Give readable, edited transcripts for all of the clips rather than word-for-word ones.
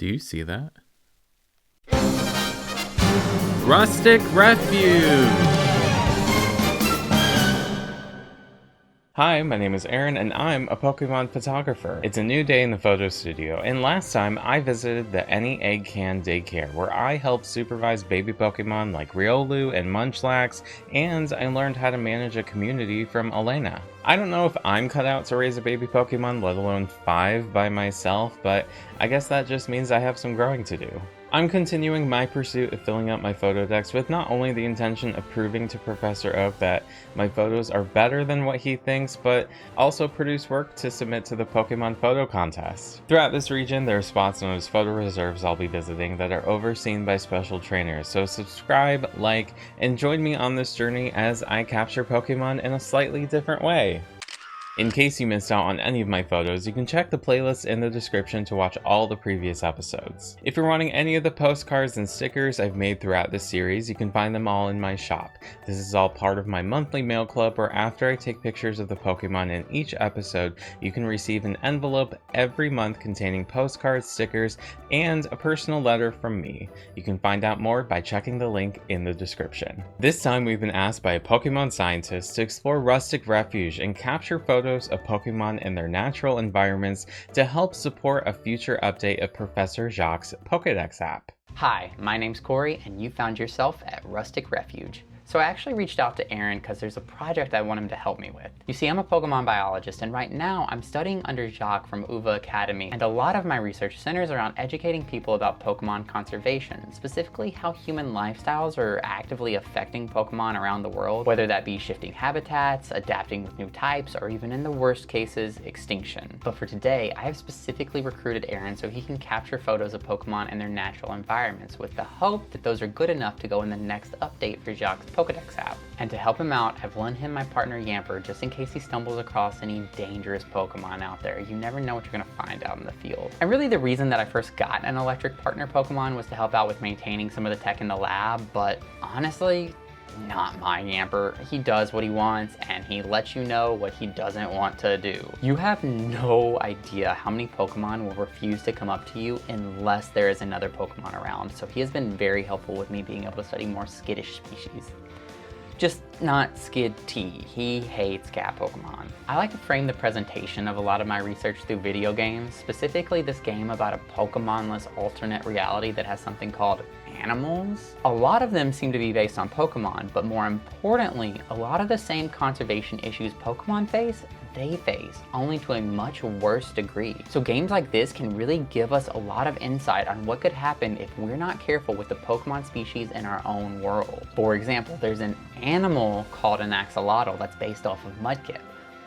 Do you see that? Rustic Refuge! Hi, my name is Aaron and I'm a Pokemon photographer. It's a new day in the photo studio, and last time I visited the Any Egg Can daycare where I helped supervise baby Pokemon like Riolu and Munchlax, and I learned how to manage a community from Elena. I don't know if I'm cut out to raise a baby Pokemon, let alone 5 by myself, but I guess that just means I have some growing to do. I'm continuing my pursuit of filling out my Photodex with not only the intention of proving to Professor Oak that my photos are better than what he thinks, but also produce work to submit to the Pokemon photo contest. Throughout this region, there are spots known as photo reserves I'll be visiting that are overseen by special trainers, so subscribe, like, and join me on this journey as I capture Pokemon in a slightly different way. In case you missed out on any of my photos, you can check the playlist in the description to watch all the previous episodes. If you're wanting any of the postcards and stickers I've made throughout this series, you can find them all in my shop. This is all part of my monthly mail club where after I take pictures of the Pokemon in each episode, you can receive an envelope every month containing postcards, stickers, and a personal letter from me. You can find out more by checking the link in the description. This time we've been asked by a Pokemon scientist to explore Rustic Refuge and capture photos of Pokemon in their natural environments to help support a future update of Professor Jacques' Pokédex app. Hi, my name's Cory, and you found yourself at Rustic Refuge. So I actually reached out to Aaron because there's a project I want him to help me with. You see, I'm a Pokemon biologist, and right now I'm studying under Jacques from UVA Academy, and a lot of my research centers around educating people about Pokemon conservation, specifically how human lifestyles are actively affecting Pokemon around the world, whether that be shifting habitats, adapting with new types, or even in the worst cases, extinction. But for today, I have specifically recruited Aaron so he can capture photos of Pokemon in their natural environments with the hope that those are good enough to go in the next update for Jacques' Pokédex app. And to help him out, I've lent him my partner Yamper just in case he stumbles across any dangerous Pokemon out there. You never know what you're gonna find out in the field. And really the reason that I first got an electric partner Pokemon was to help out with maintaining some of the tech in the lab, but honestly, not my Yamper. He does what he wants and he lets you know what he doesn't want to do. You have no idea how many Pokemon will refuse to come up to you unless there is another Pokemon around. So he has been very helpful with me being able to study more skittish species. Just not Skid T. He hates cat Pokemon. I like to frame the presentation of a lot of my research through video games, specifically this game about a Pokemon-less alternate reality that has something called animals. A lot of them seem to be based on Pokemon, but more importantly, a lot of the same conservation issues Pokemon face, they face, only to a much worse degree. So games like this can really give us a lot of insight on what could happen if we're not careful with the Pokemon species in our own world. For example, there's an animal called an axolotl that's based off of Mudkip.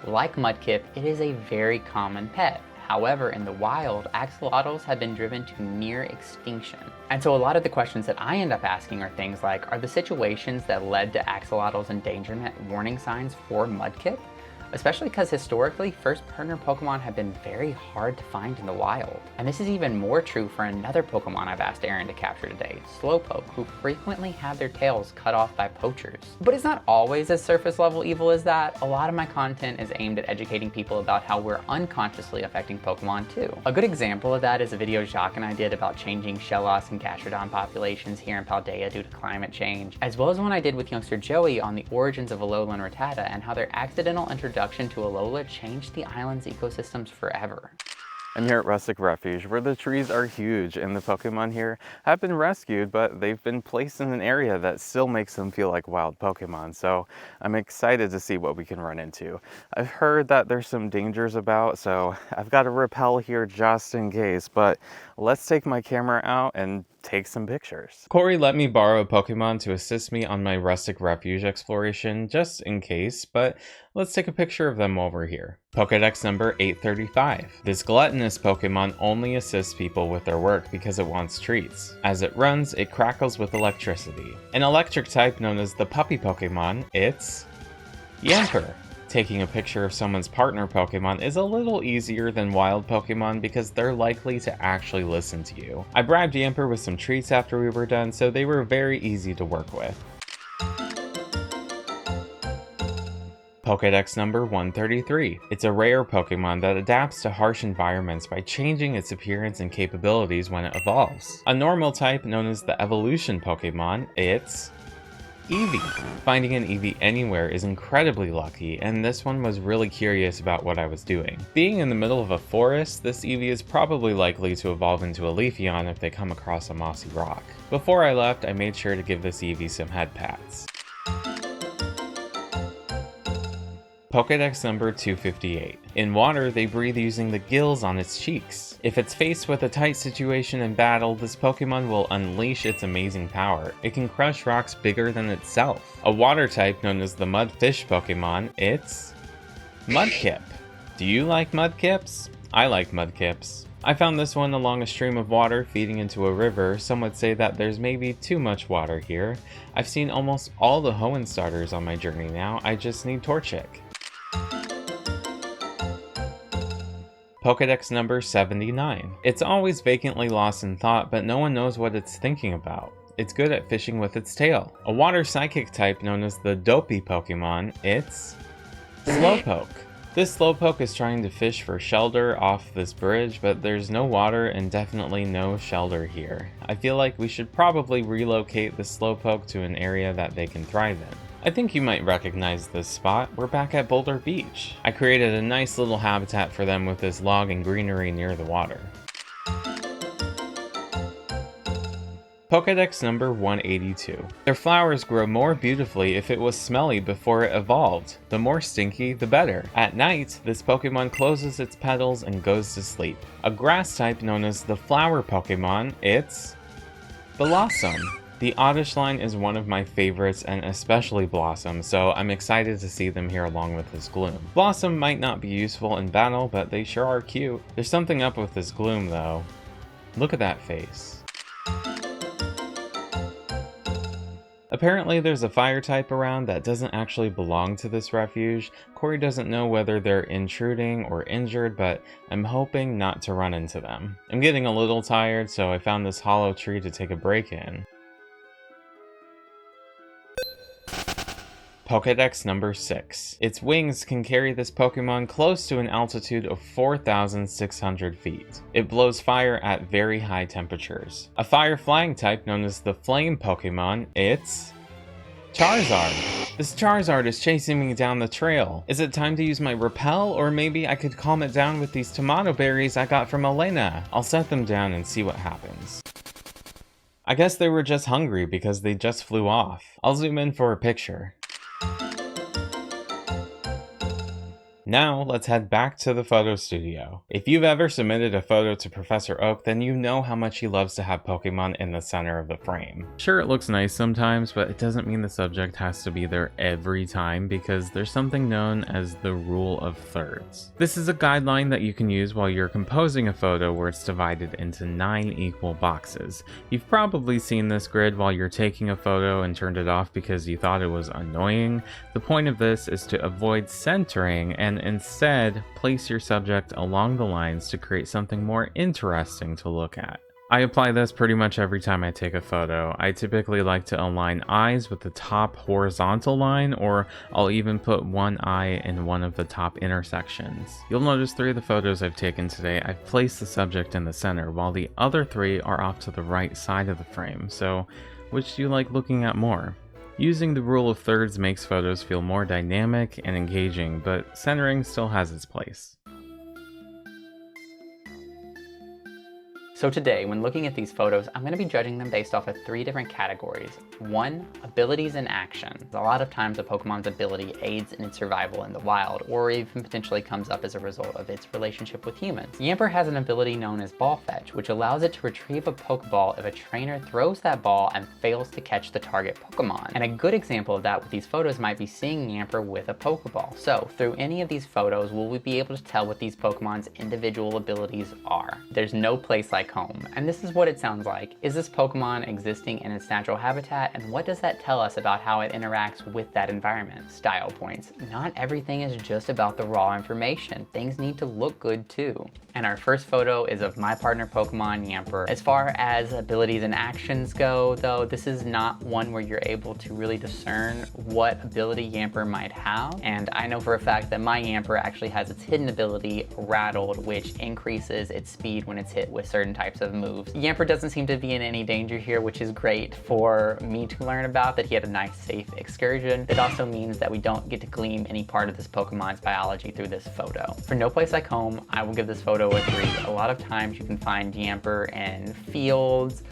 Like Mudkip, it is a very common pet. However, in the wild, axolotls have been driven to near extinction. And so a lot of the questions that I end up asking are things like, are the situations that led to axolotls' endangerment warning signs for Mudkip? Especially because historically, first partner Pokemon have been very hard to find in the wild. And this is even more true for another Pokemon I've asked Aaron to capture today, Slowpoke, who frequently have their tails cut off by poachers. But it's not always as surface level evil as that. A lot of my content is aimed at educating people about how we're unconsciously affecting Pokemon too. A good example of that is a video Jacques and I did about changing Shellos and Gastrodon populations here in Paldea due to climate change, as well as one I did with youngster Joey on the origins of Alolan Rattata and how their accidental introduction to Alola changed the island's ecosystems forever. I'm here at Rustic Refuge, where the trees are huge and the Pokemon here have been rescued, but they've been placed in an area that still makes them feel like wild Pokemon, so I'm excited to see what we can run into. I've heard that there's some dangers about, so I've got a rappel here just in case, but let's take my camera out and take some pictures. Cory let me borrow a Pokemon to assist me on my Rustic Refuge exploration, just in case, but let's take a picture of them over here. Pokédex number 835. This gluttonous Pokemon only assists people with their work because it wants treats. As it runs, it crackles with electricity. An electric type known as the puppy Pokemon, it's Yamper. Taking a picture of someone's partner Pokemon is a little easier than wild Pokemon because they're likely to actually listen to you. I bribed Yamper with some treats after we were done, so they were very easy to work with. Pokédex number 133. It's a rare Pokemon that adapts to harsh environments by changing its appearance and capabilities when it evolves. A normal type known as the evolution Pokemon, it's Eevee. Finding an Eevee anywhere is incredibly lucky, and this one was really curious about what I was doing. Being in the middle of a forest, this Eevee is probably likely to evolve into a Leafeon if they come across a mossy rock. Before I left, I made sure to give this Eevee some head pats. Pokédex number 258. In water, they breathe using the gills on its cheeks. If it's faced with a tight situation in battle, this Pokemon will unleash its amazing power. It can crush rocks bigger than itself. A water type known as the Mudfish Pokemon, it's Mudkip. Do you like Mudkips? I like Mudkips. I found this one along a stream of water feeding into a river. Some would say that there's maybe too much water here. I've seen almost all the Hoenn starters on my journey now, I just need Torchic. Pokédex number 79. It's always vacantly lost in thought, but no one knows what it's thinking about. It's good at fishing with its tail. A water psychic type known as the Dopey Pokemon, it's Slowpoke. This Slowpoke is trying to fish for shelter off this bridge, but there's no water and definitely no shelter here. I feel like we should probably relocate the Slowpoke to an area that they can thrive in. I think you might recognize this spot. We're back at Boulder Beach. I created a nice little habitat for them with this log and greenery near the water. Pokédex number 182. Their flowers grow more beautifully if it was smelly before it evolved. The more stinky, the better. At night, this Pokemon closes its petals and goes to sleep. A grass type known as the flower Pokemon, it's Blossom. The Oddish line is one of my favorites, and especially Blossom, so I'm excited to see them here along with this Gloom. Blossom might not be useful in battle, but they sure are cute. There's something up with this Gloom though. Look at that face. Apparently there's a fire type around that doesn't actually belong to this refuge. Cory doesn't know whether they're intruding or injured, but I'm hoping not to run into them. I'm getting a little tired, so I found this hollow tree to take a break in. Pokédex number 6. Its wings can carry this Pokemon close to an altitude of 4,600 feet. It blows fire at very high temperatures. A fire flying type known as the Flame Pokemon, it's Charizard. This Charizard is chasing me down the trail. Is it time to use my repel, or maybe I could calm it down with these tomato berries I got from Elena? I'll set them down and see what happens. I guess they were just hungry because they just flew off. I'll zoom in for a picture. Now, let's head back to the photo studio. If you've ever submitted a photo to Professor Oak, then you know how much he loves to have Pokemon in the center of the frame. Sure, it looks nice sometimes, but it doesn't mean the subject has to be there every time, because there's something known as the rule of thirds. This is a guideline that you can use while you're composing a photo where it's divided into 9 equal boxes. You've probably seen this grid while you're taking a photo and turned it off because you thought it was annoying. The point of this is to avoid centering and instead place your subject along the lines to create something more interesting to look at. I apply this pretty much every time I take a photo. I typically like to align eyes with the top horizontal line, or I'll even put one eye in one of the top intersections. You'll notice 3 of the photos I've taken today, I've placed the subject in the center, while the other 3 are off to the right side of the frame. So, which do you like looking at more? Using the rule of thirds makes photos feel more dynamic and engaging, but centering still has its place. So today, when looking at these photos, I'm going to be judging them based off of 3 different categories. 1, abilities and actions. A lot of times a Pokemon's ability aids in its survival in the wild, or even potentially comes up as a result of its relationship with humans. Yamper has an ability known as Ball Fetch, which allows it to retrieve a Pokeball if a trainer throws that ball and fails to catch the target Pokemon. And a good example of that with these photos might be seeing Yamper with a Pokeball. So, through any of these photos, will we be able to tell what these Pokemon's individual abilities are? There's no place like home. And this is what it sounds like. Is this Pokemon existing in its natural habitat? And what does that tell us about how it interacts with that environment? Style points. Not everything is just about the raw information. Things need to look good too. And our first photo is of my partner Pokemon Yamper. As far as abilities and actions go, though, this is not one where you're able to really discern what ability Yamper might have. And I know for a fact that my Yamper actually has its hidden ability, Rattled, which increases its speed when it's hit with certain types of moves. Yamper doesn't seem to be in any danger here, which is great for me to learn about, that he had a nice safe excursion. It also means that we don't get to glean any part of this Pokemon's biology through this photo. For No Place Like Home, I will give this photo a 3. A lot of times you can find Yamper in fields.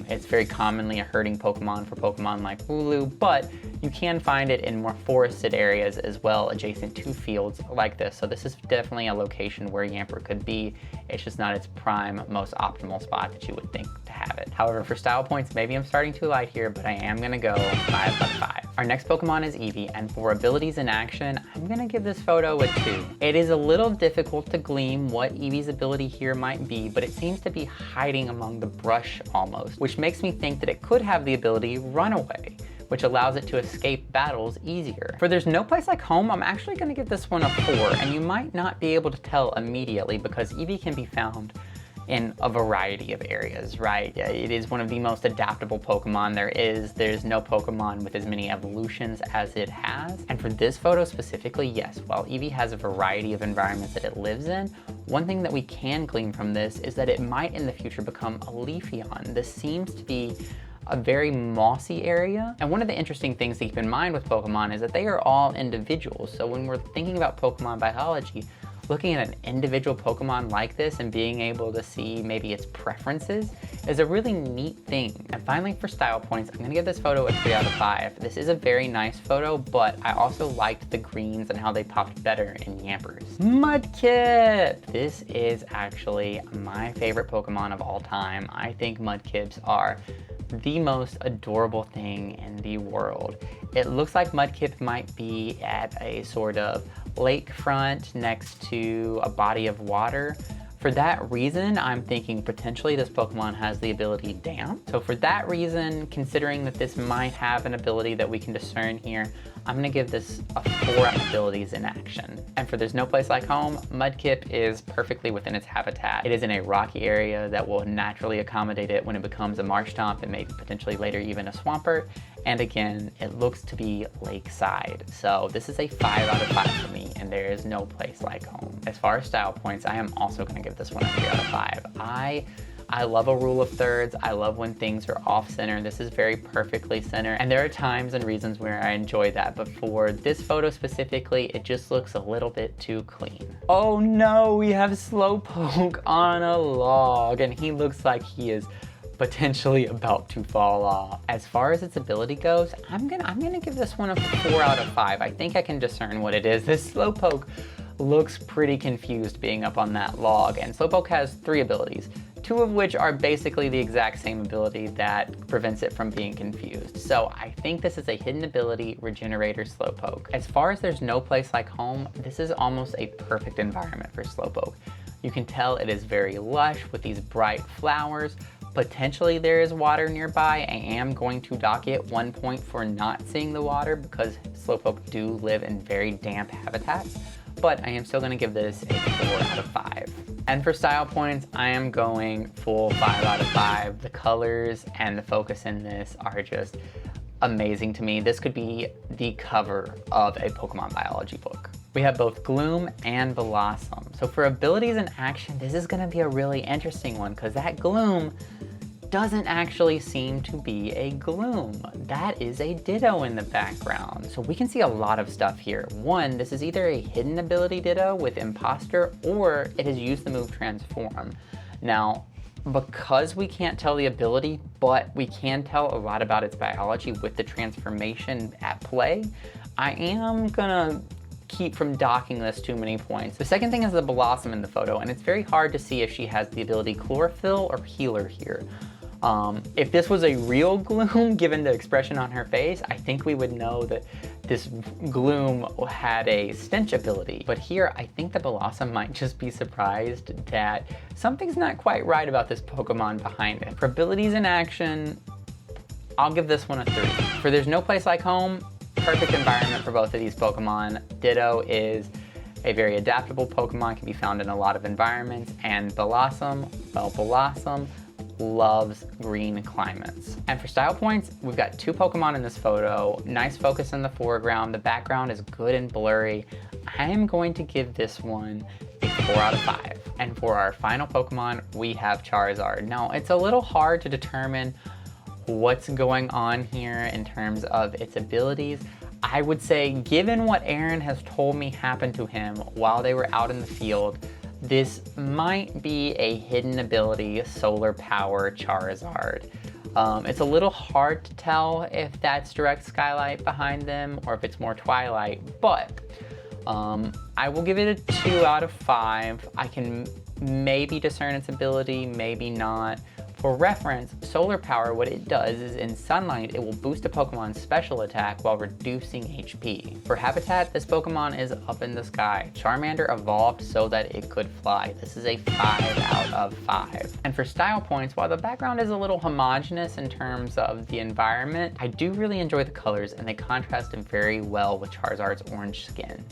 It's very commonly a herding Pokemon for Pokemon like Wooloo, but you can find it in more forested areas as well, adjacent to fields like this. So this is definitely a location where Yamper could be. It's just not its prime, most optimal spot that you would think to have it. However, for style points, maybe I'm starting too light here, but I am gonna go 5 out of 5. Our next Pokemon is Eevee, and for abilities in action, I'm gonna give this photo a 2. It is a little difficult to glean what Eevee's ability here might be, but it seems to be hiding among the brush almost, which makes me think that it could have the ability Runaway, which allows it to escape battles easier. For There's No Place Like Home, I'm actually gonna give this one a 4, and you might not be able to tell immediately because Eevee can be found in a variety of areas, right? It is one of the most adaptable Pokemon there is. There's no Pokemon with as many evolutions as it has. And for this photo specifically, yes, while Eevee has a variety of environments that it lives in, one thing that we can glean from this is that it might in the future become a Leafeon. This seems to be a very mossy area. And one of the interesting things to keep in mind with Pokemon is that they are all individuals. So when we're thinking about Pokemon biology, looking at an individual Pokemon like this and being able to see maybe its preferences is a really neat thing. And finally, for style points, I'm gonna give this photo a 3 out of 5. This is a very nice photo, but I also liked the greens and how they popped better in Yamper's. Mudkip! This is actually my favorite Pokemon of all time. I think Mudkips are the most adorable thing in the world. It looks like Mudkip might be at a sort of lakefront next to a body of water. For that reason, I'm thinking potentially this Pokemon has the ability Damp. So for that reason, considering that this might have an ability that we can discern here, I'm gonna give this a 4 on abilities in action. And for There's No Place Like Home, Mudkip is perfectly within its habitat. It is in a rocky area that will naturally accommodate it when it becomes a Marshtomp and maybe potentially later even a Swampert. And again, it looks to be lakeside. So this is a 5 out of 5 for me, and there is no place like home. As far as style points, I am also gonna give this one a 3 out of 5. I love a rule of thirds. I love when things are off center. This is very perfectly centered. And there are times and reasons where I enjoy that. But for this photo specifically, it just looks a little bit too clean. Oh no, we have Slowpoke on a log, and he looks like he is potentially about to fall off. As far as its ability goes, I'm gonna give this one a 4 out of 5. I think I can discern what it is. This Slowpoke looks pretty confused being up on that log, and Slowpoke has 3 abilities, 2 of which are basically the exact same ability that prevents it from being confused. So I think this is a hidden ability Regenerator Slowpoke. As far as There's No Place Like Home, this is almost a perfect environment for Slowpoke. You can tell it is very lush with these bright flowers. Potentially there is water nearby. I am going to dock it 1 point for not seeing the water because Slowpoke do live in very damp habitats, but I am still gonna give this a 4 out of 5. And for style points, I am going full 5 out of 5. The colors and the focus in this are just amazing to me. This could be the cover of a Pokemon biology book. We have both Gloom and Blossom. So for abilities and action, this is gonna be a really interesting one because that Gloom doesn't actually seem to be a Gloom. That is a Ditto in the background. So we can see a lot of stuff here. One, this is either a hidden ability Ditto with Imposter, or it has used the move Transform. Now, because we can't tell the ability, but we can tell a lot about its biology with the transformation at play, I am gonna keep from docking this too many points. The second thing is the Blossom in the photo, and it's very hard to see if she has the ability Chlorophyll or Healer here. If this was a real Gloom, given the expression on her face, I think we would know that this Gloom had a stench ability. But here, I think the Blossom might just be surprised that something's not quite right about this Pokemon behind it. For abilities in action, I'll give this one a 3. For There's No Place Like Home, perfect environment for both of these Pokemon. Ditto is a very adaptable Pokemon, can be found in a lot of environments, and Blossom, well, Blossom loves green climates. And for style points, we've got 2 Pokemon in this photo. Nice focus in the foreground. The background is good and blurry. I am going to give this one a 4 out of 5. And for our final Pokemon, we have Charizard. Now, it's a little hard to determine what's going on here in terms of its abilities. I would say, given what Aaron has told me happened to him while they were out in the field, this might be a hidden ability, Solar Power Charizard. It's a little hard to tell if that's direct Skylight behind them or if it's more Twilight, but I will give it a 2 out of 5. I can maybe discern its ability, maybe not. For reference, Solar Power, what it does is in sunlight, it will boost a Pokemon's special attack while reducing HP. For habitat, this Pokemon is up in the sky. Charmander evolved so that it could fly. This is a 5 out of 5. And for style points, while the background is a little homogeneous in terms of the environment, I do really enjoy the colors and they contrast very well with Charizard's orange skin.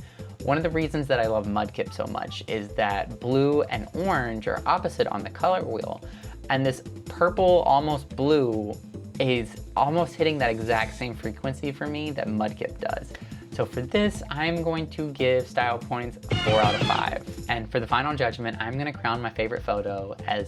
One of the reasons that I love Mudkip so much is that blue and orange are opposite on the color wheel. And this purple, almost blue, is almost hitting that exact same frequency for me that Mudkip does. So for this, I'm going to give style points a 4 out of 5. And for the final judgment, I'm gonna crown my favorite photo as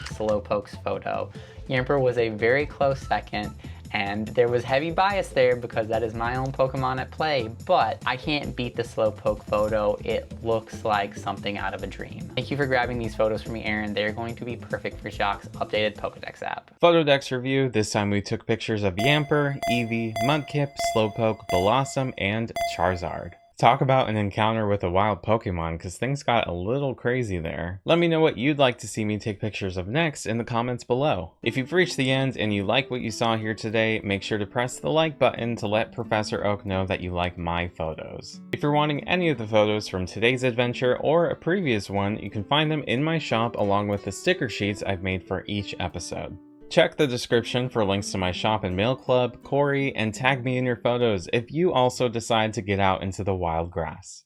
Slowpoke's photo. Yamper was a very close second, and there was heavy bias there because that is my own Pokemon at play, but I can't beat the Slowpoke photo. It looks like something out of a dream. Thank you for grabbing these photos for me, Aaron. They're going to be perfect for Shock's updated Pokedex app. Photodex review. This time we took pictures of Yamper, Eevee, Mudkip, Slowpoke, Blossom, and Charizard. Talk about an encounter with a wild Pokemon, because things got a little crazy there. Let me know what you'd like to see me take pictures of next in the comments below. If you've reached the end and you like what you saw here today, make sure to press the like button to let Professor Oak know that you like my photos. If you're wanting any of the photos from today's adventure or a previous one, you can find them in my shop along with the sticker sheets I've made for each episode. Check the description for links to my shop and mail club, Cory, and tag me in your photos if you also decide to get out into the wild grass.